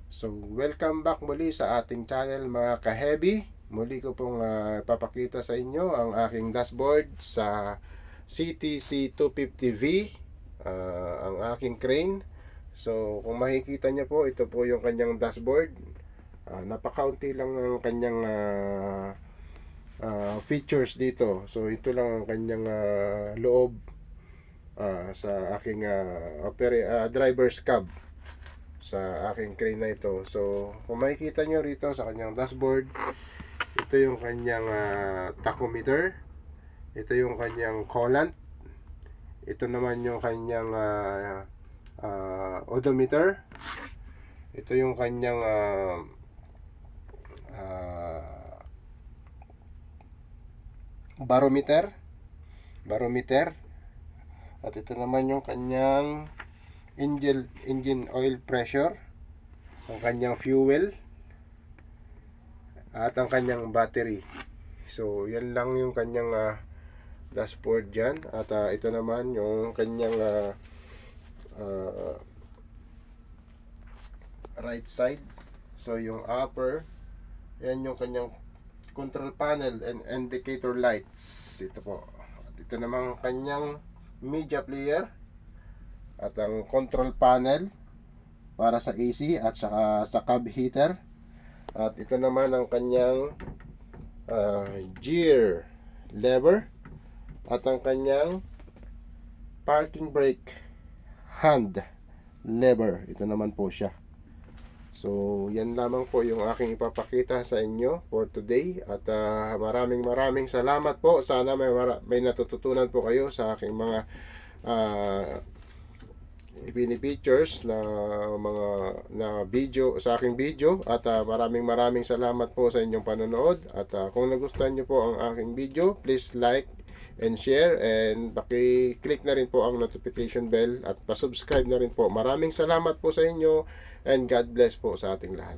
So, welcome back muli sa ating channel mga ka-heavy. Muli ko pong ipapakita sa inyo ang aking dashboard sa CTC 250V, ang aking crane. So, kung makikita nyo po, ito po yung kanyang dashboard. Napakaunti lang ng kanyang features dito. So, ito lang ang kanyang loob sa aking driver's cab sa aking crane na ito. So, kung makikita nyo rito sa kanyang dashboard, ito yung kanyang tachometer, ito yung kanyang coolant, ito naman yung kanyang odometer, ito yung kanyang barometer, at ito naman yung kanyang engine oil pressure, ang kanyang fuel, at ang kanyang battery. So yan lang yung kanyang dashboard dyan. At ito naman yung kanyang right side. So yung upper, yan yung kanyang control panel and indicator lights. Ito po. At ito naman kanyang media player at ang control panel para sa AC at saka sa cab heater. At ito naman ang kanyang gear lever at ang kanyang parking brake hand lever. Ito naman po siya. So yan lamang po yung aking ipapakita sa inyo for today. At maraming salamat po. Sana may natututunan po kayo sa aking mga pictures na mga video sa aking video. At maraming salamat po sa inyong panonood. At kung nagustuhan nyo po ang aking video, please like and share, and paki-click na rin po ang notification bell at pa-subscribe na rin po. Maraming salamat po sa inyo, and God bless po sa ating lahat.